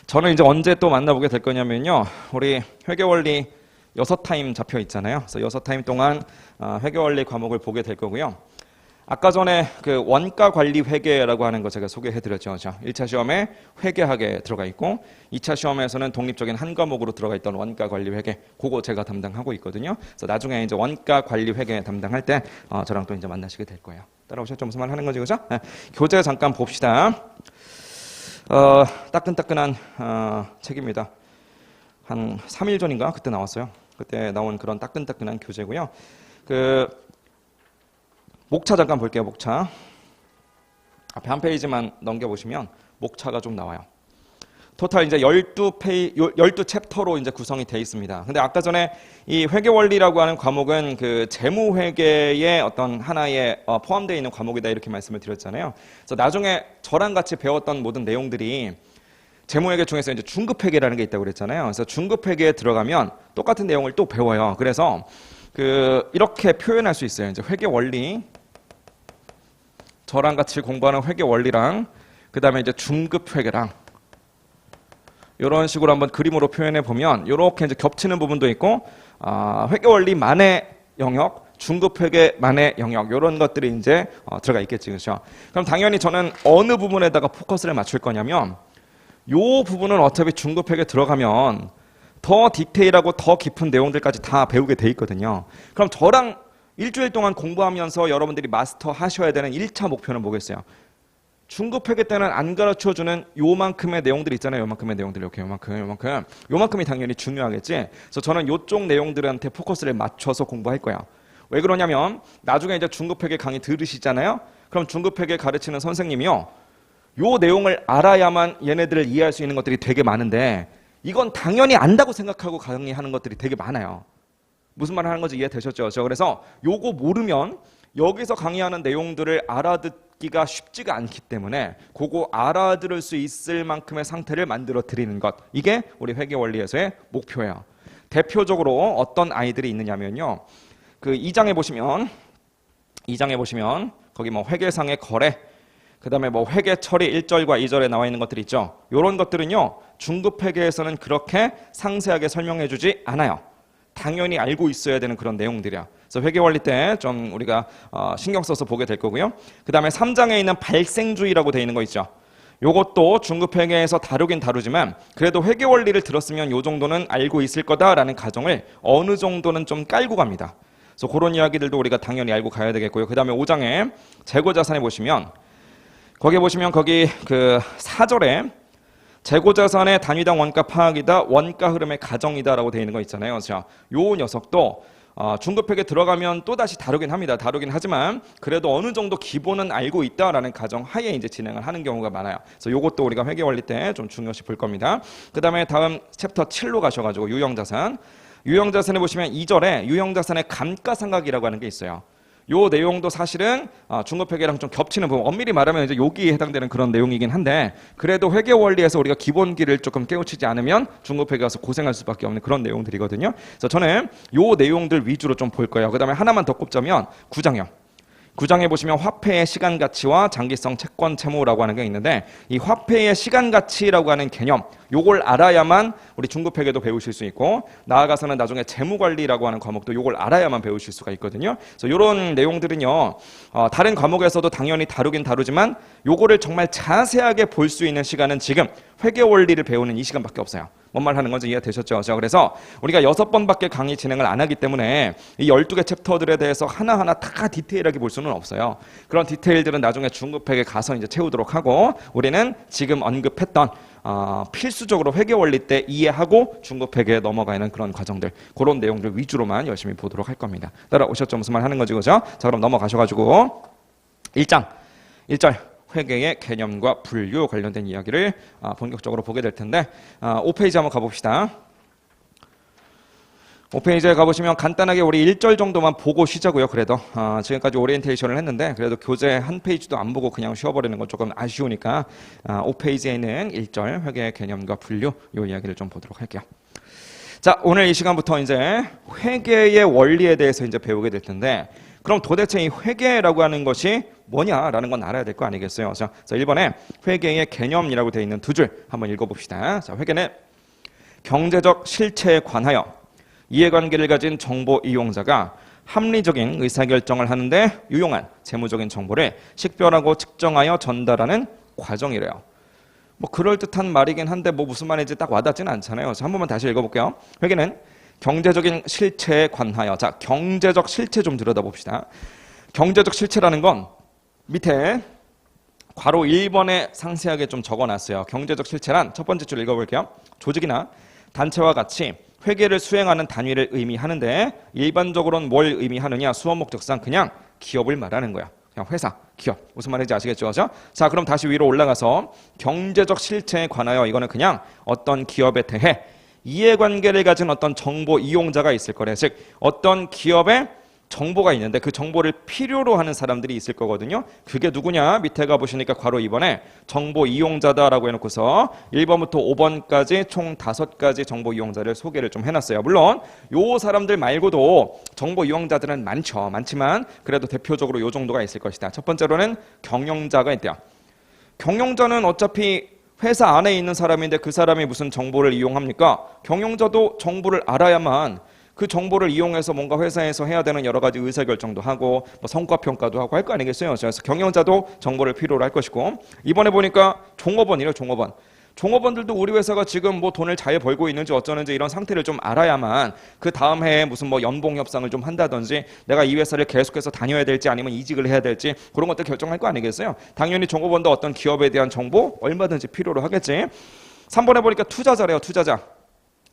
A: 저는 이제 언제 또 만나보게 될 거냐면요. 우리 회계원리 6타임 잡혀 있잖아요. 그래서 6타임 동안 회계원리 과목을 보게 될 거고요. 아까 전에 그 원가관리회계라고 하는 거 제가 소개해드렸죠. 1차 시험에 회계학에 들어가 있고 2차 시험에서는 독립적인 한 과목으로 들어가 있던 원가관리회계 그거 제가 담당하고 있거든요. 그래서 나중에 이제 원가관리회계 담당할 때 저랑 또 이제 만나시게 될 거예요. 따라오셨죠? 무슨 말 하는 거지, 그죠? 네. 교재 잠깐 봅시다. 따끈따끈한 책입니다. 한 3일 전인가 그때 나왔어요. 그때 나온 그런 따끈따끈한 교재고요. 그 목차 잠깐 볼게요. 목차 앞에 한 페이지만 넘겨보시면 목차가 좀 나와요. 토탈 이제 12챕터로 이제 구성이 되어 있습니다. 근데 아까 전에 이 회계원리라고 하는 과목은 그 재무회계의 어떤 하나의 포함되어 있는 과목이다 이렇게 말씀을 드렸잖아요. 그래서 나중에 저랑 같이 배웠던 모든 내용들이 재무회계 중에서 이제 중급회계라는 게 있다고 그랬잖아요. 그래서 중급회계에 들어가면 똑같은 내용을 또 배워요. 그래서 이렇게 표현할 수 있어요. 이제 회계원리, 저랑 같이 공부하는 회계원리랑 그 다음에 이제 중급회계랑 이런 식으로 한번 그림으로 표현해 보면 이렇게 이제 겹치는 부분도 있고 회계원리만의 영역, 중급회계만의 영역 이런 것들이 이제 들어가 있겠지, 그렇죠? 그럼 당연히 저는 어느 부분에다가 포커스를 맞출 거냐면 요 부분은 어차피 중급회계 들어가면 더 디테일하고 더 깊은 내용들까지 다 배우게 돼 있거든요. 그럼 저랑 일주일 동안 공부하면서 여러분들이 마스터 하셔야 되는 1차 목표는 뭐겠어요? 중급 회계 때는 안 가르쳐주는 요만큼의 내용들 있잖아요. 요만큼의 내용들 이렇게 요만큼이 당연히 중요하겠지. 그래서 저는 요쪽 내용들한테 포커스를 맞춰서 공부할 거예요. 왜 그러냐면 나중에 이제 중급 회계 강의 들으시잖아요. 그럼 중급 회계 가르치는 선생님이요, 요 내용을 알아야만 얘네들을 이해할 수 있는 것들이 되게 많은데 이건 당연히 안다고 생각하고 강의하는 것들이 되게 많아요. 무슨 말 하는 건지 이해되셨죠? 그래서 요거 모르면 여기서 강의하는 내용들을 알아듣기가 쉽지가 않기 때문에 그거 알아들을 수 있을 만큼의 상태를 만들어 드리는 것, 이게 우리 회계 원리에서의 목표예요. 대표적으로 어떤 아이들이 있느냐면요, 그 2장에 보시면 거기 뭐 회계상의 거래, 그 다음에 뭐 회계 처리 1절과 2절에 나와 있는 것들이 있죠. 이런 것들은요, 중급 회계에서는 그렇게 상세하게 설명해 주지 않아요. 당연히 알고 있어야 되는 그런 내용들이야. 그래서 회계 원리 때 좀 우리가 신경 써서 보게 될 거고요. 그 다음에 3장에 있는 발생주의라고 되어 있는 거 있죠. 요것도 중급 회계에서 다루긴 다루지만 그래도 회계 원리를 들었으면 요 정도는 알고 있을 거다라는 가정을 어느 정도는 좀 깔고 갑니다. 그래서 그런 이야기들도 우리가 당연히 알고 가야 되겠고요. 그 다음에 5장에 재고자산에 보시면 거기 그 4절에 재고자산의 단위당 원가 파악이다, 원가 흐름의 가정이다라고 되어 있는 거 있잖아요. 자, 요 녀석도 중급회계 들어가면 또 다시 다루긴 합니다. 다루긴 하지만 그래도 어느 정도 기본은 알고 있다라는 가정 하에 이제 진행을 하는 경우가 많아요. 그래서 요것도 우리가 회계 원리 때 좀 중요시 볼 겁니다. 그 다음에 다음 챕터 7로 가셔가지고 유형자산에 보시면 2절에 유형자산의 감가상각이라고 하는 게 있어요. 요 내용도 사실은 중급회계랑 좀 겹치는 부분, 엄밀히 말하면 이제 여기에 해당되는 그런 내용이긴 한데 그래도 회계 원리에서 우리가 기본기를 조금 깨우치지 않으면 중급회계 가서 고생할 수밖에 없는 그런 내용들이거든요. 그래서 저는 요 내용들 위주로 좀 볼 거예요. 그 다음에 하나만 더 꼽자면 9장에 보시면 화폐의 시간 가치와 장기성 채권 채무라고 하는 게 있는데 이 화폐의 시간 가치라고 하는 개념, 요걸 알아야만 우리 중급회계도 배우실 수 있고 나아가서는 나중에 재무관리라고 하는 과목도 요걸 알아야만 배우실 수가 있거든요. 그래서 이런 내용들은요, 다른 과목에서도 당연히 다루긴 다루지만 요거를 정말 자세하게 볼 수 있는 시간은 지금 회계 원리를 배우는 이 시간밖에 없어요. 뭔 말 하는 건지 이해되셨죠? 그래서 우리가 6번밖에 강의 진행을 안 하기 때문에 이 12개 챕터들에 대해서 하나하나 다 디테일하게 볼 수는 없어요. 그런 디테일들은 나중에 중급회계 가서 이제 채우도록 하고 우리는 지금 언급했던 필수적으로 회계 원리 때 이해하고 중급회계에 넘어가는 그런 과정들, 그런 내용들 위주로만 열심히 보도록 할 겁니다. 따라오셨죠? 무슨 말 하는 거지, 그죠? 자, 그럼 넘어가셔가지고 1장 1절 회계의 개념과 분류 관련된 이야기를 본격적으로 보게 될 텐데 5페이지 한번 가봅시다. 5페이지에 가보시면 간단하게 우리 1절 정도만 보고 쉬자고요. 그래도 지금까지 오리엔테이션을 했는데 그래도 교재 한 페이지도 안 보고 그냥 쉬어버리는 건 조금 아쉬우니까 5페이지에 있는 1절 회계의 개념과 분류 이 이야기를 좀 보도록 할게요. 자, 오늘 이 시간부터 이제 회계의 원리에 대해서 이제 배우게 될 텐데 그럼 도대체 이 회계라고 하는 것이 뭐냐라는 건 알아야 될 거 아니겠어요? 자, 1번에 회계의 개념이라고 되어 있는 두 줄 한번 읽어봅시다. 자, 회계는 경제적 실체에 관하여 이해관계를 가진 정보 이용자가 합리적인 의사결정을 하는데 유용한 재무적인 정보를 식별하고 측정하여 전달하는 과정이래요. 뭐 그럴듯한 말이긴 한데 뭐 무슨 말인지 딱 와닿지는 않잖아요. 자, 한 번만 다시 읽어볼게요. 회계는 경제적인 실체에 관하여, 자, 경제적 실체 좀 들여다봅시다. 경제적 실체라는 건 밑에 괄호 1번에 상세하게 좀 적어놨어요. 경제적 실체란 첫 번째 줄 읽어볼게요. 조직이나 단체와 같이 회계를 수행하는 단위를 의미하는데 일반적으로는 뭘 의미하느냐? 수업 목적상 그냥 기업을 말하는 거야. 그냥 회사, 기업. 무슨 말인지 아시겠죠? 자, 그럼 다시 위로 올라가서 경제적 실체에 관하여, 이거는 그냥 어떤 기업에 대해 이해관계를 가진 어떤 정보 이용자가 있을 거래. 즉 어떤 기업에 정보가 있는데 그 정보를 필요로 하는 사람들이 있을 거거든요. 그게 누구냐? 밑에 가보시니까 괄호 2번에 정보 이용자다라고 해놓고서 1번부터 5번까지 총 5가지 정보 이용자를 소개를 좀 해놨어요. 물론 요 사람들 말고도 정보 이용자들은 많지만 그래도 대표적으로 요 정도가 있을 것이다. 첫 번째로는 경영자가 있대요. 경영자는 어차피 회사 안에 있는 사람인데 그 사람이 무슨 정보를 이용합니까? 경영자도 정보를 알아야만 그 정보를 이용해서 뭔가 회사에서 해야 되는 여러 가지 의사결정도 하고 뭐 성과평가도 하고 할 거 아니겠어요? 그래서 경영자도 정보를 필요로 할 것이고, 이번에 보니까 종업원이래요. 종업원. 종업원들도 우리 회사가 지금 뭐 돈을 잘 벌고 있는지 어쩌는지 이런 상태를 좀 알아야만 그 다음 해에 무슨 뭐 연봉 협상을 좀 한다든지 내가 이 회사를 계속해서 다녀야 될지 아니면 이직을 해야 될지 그런 것들 결정할 거 아니겠어요? 당연히 종업원도 어떤 기업에 대한 정보 얼마든지 필요로 하겠지. 3번에 보니까 투자자래요. 투자자.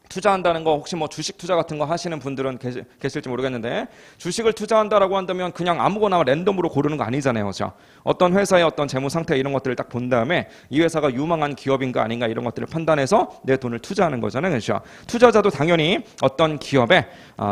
A: 투자한다는 거 혹시 뭐 주식 투자 같은 거 하시는 분들은 계실지 모르겠는데 주식을 투자한다라고 한다면 그냥 아무거나 랜덤으로 고르는 거 아니잖아요. 그렇죠? 어떤 회사의 어떤 재무 상태 이런 것들을 딱 본 다음에 이 회사가 유망한 기업인가 아닌가 이런 것들을 판단해서 내 돈을 투자하는 거잖아요. 그렇죠? 투자자도 당연히 어떤 기업의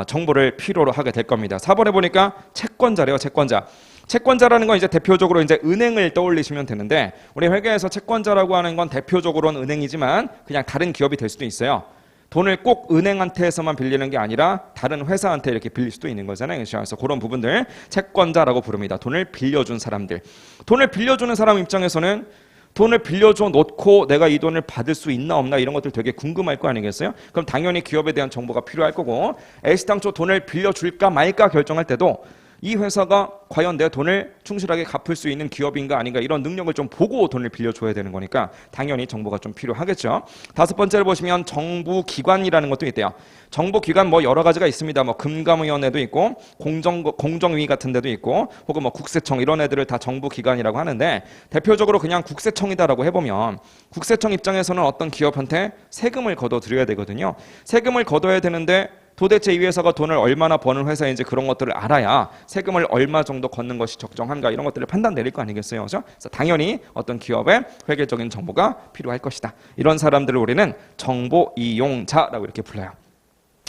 A: 정보를 필요로 하게 될 겁니다. 4번에 보니까 채권자래요. 채권자. 채권자라는 건 이제 대표적으로 이제 은행을 떠올리시면 되는데 우리 회계에서 채권자라고 하는 건 대표적으로는 은행이지만 그냥 다른 기업이 될 수도 있어요. 돈을 꼭 은행한테서만 빌리는 게 아니라 다른 회사한테 이렇게 빌릴 수도 있는 거잖아요. 그래서 그런 부분들 채권자라고 부릅니다. 돈을 빌려준 사람들. 돈을 빌려주는 사람 입장에서는 돈을 빌려줘 놓고 내가 이 돈을 받을 수 있나 없나 이런 것들 되게 궁금할 거 아니겠어요? 그럼 당연히 기업에 대한 정보가 필요할 거고 애시당초 돈을 빌려줄까 말까 결정할 때도 이 회사가 과연 내 돈을 충실하게 갚을 수 있는 기업인가 아닌가 이런 능력을 좀 보고 돈을 빌려줘야 되는 거니까 당연히 정보가 좀 필요하겠죠. 5번째를 보시면 정부기관이라는 것도 있대요. 정부기관 뭐 여러 가지가 있습니다. 뭐 금감위원회도 있고 공정위 같은 데도 있고 혹은 뭐 국세청 이런 애들을 다 정부기관이라고 하는데 대표적으로 그냥 국세청이다라고 해보면 국세청 입장에서는 어떤 기업한테 세금을 걷어들여야 되거든요. 세금을 걷어야 되는데 도대체 이 회사가 돈을 얼마나 버는 회사인지 그런 것들을 알아야 세금을 얼마 정도 걷는 것이 적정한가 이런 것들을 판단 내릴 거 아니겠어요. 그렇죠? 그래서 당연히 어떤 기업의 회계적인 정보가 필요할 것이다. 이런 사람들을 우리는 정보 이용자라고 이렇게 불러요.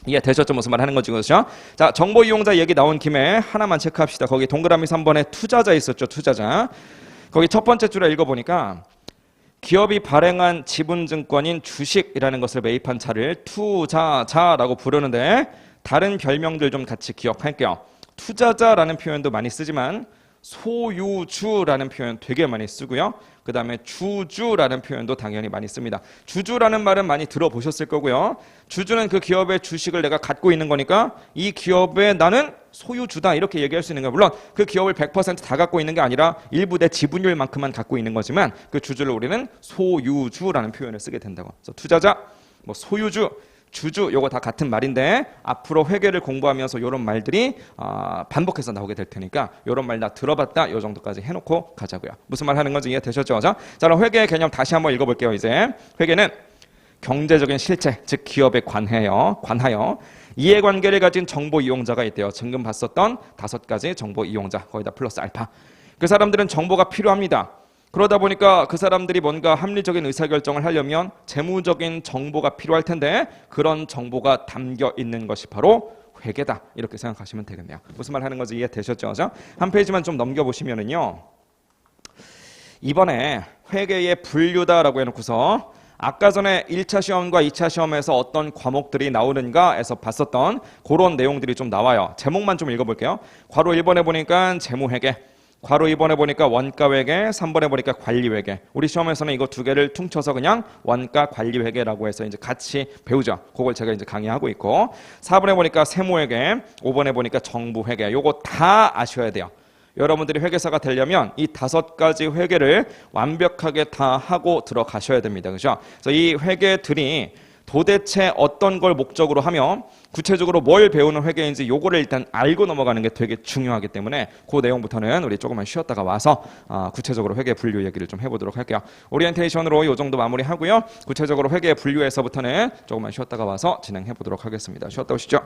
A: 이해되셨죠? 무슨 말 하는 거지, 그렇죠? 자, 정보 이용자 얘기 나온 김에 하나만 체크합시다. 거기 동그라미 3번에 투자자 있었죠, 투자자. 거기 첫 번째 줄에 읽어보니까 기업이 발행한 지분증권인 주식이라는 것을 매입한 차를 투자자라고 부르는데 다른 별명들 좀 같이 기억할게요. 투자자라는 표현도 많이 쓰지만 소유주라는 표현 되게 많이 쓰고요. 그 다음에 주주라는 표현도 당연히 많이 씁니다. 주주라는 말은 많이 들어보셨을 거고요. 주주는 그 기업의 주식을 내가 갖고 있는 거니까 이 기업에 나는 소유주다 이렇게 얘기할 수 있는 거예요. 물론 그 기업을 100% 다 갖고 있는 게 아니라 일부 내 지분율만큼만 갖고 있는 거지만 그 주주를 우리는 소유주라는 표현을 쓰게 된다고. 그래서 투자자, 뭐 소유주, 주주 요거 다 같은 말인데 앞으로 회계를 공부하면서 이런 말들이 반복해서 나오게 될 테니까 이런 말 다 들어봤다 요 정도까지 해놓고 가자고요. 무슨 말 하는 건지 이해되셨죠? 자, 그럼 회계의 개념 다시 한번 읽어볼게요. 이제 회계는 경제적인 실체, 즉 기업에 관하여 이해관계를 가진 정보 이용자가 있대요. 지금 봤었던 5가지 정보 이용자 거기다 플러스 알파. 그 사람들은 정보가 필요합니다. 그러다 보니까 그 사람들이 뭔가 합리적인 의사결정을 하려면 재무적인 정보가 필요할 텐데 그런 정보가 담겨 있는 것이 바로 회계다. 이렇게 생각하시면 되겠네요. 무슨 말 하는 건지 이해되셨죠? 한 페이지만 좀 넘겨보시면은요. 이번에 회계의 분류다라고 해놓고서 아까 전에 1차 시험과 2차 시험에서 어떤 과목들이 나오는가에서 봤었던 그런 내용들이 좀 나와요. 제목만 좀 읽어볼게요. 괄호 1번에 보니까 재무회계, 괄호 2번에 보니까 원가회계, 3번에 보니까 관리회계. 우리 시험에서는 이거 두 개를 퉁쳐서 그냥 원가 관리회계라고 해서 이제 같이 배우죠. 그걸 제가 이제 강의하고 있고 4번에 보니까 세무회계, 5번에 보니까 정부회계. 요거 다 아셔야 돼요. 여러분들이 회계사가 되려면 이 5가지 회계를 완벽하게 다 하고 들어가셔야 됩니다. 그죠? 그래서 이 회계들이 도대체 어떤 걸 목적으로 하며 구체적으로 뭘 배우는 회계인지 요거를 일단 알고 넘어가는 게 되게 중요하기 때문에 그 내용부터는 우리 조금만 쉬었다가 와서 구체적으로 회계 분류 얘기를 좀 해보도록 할게요. 오리엔테이션으로 요 정도 마무리하고요. 구체적으로 회계 분류에서부터는 조금만 쉬었다가 와서 진행해 보도록 하겠습니다. 쉬었다 오시죠.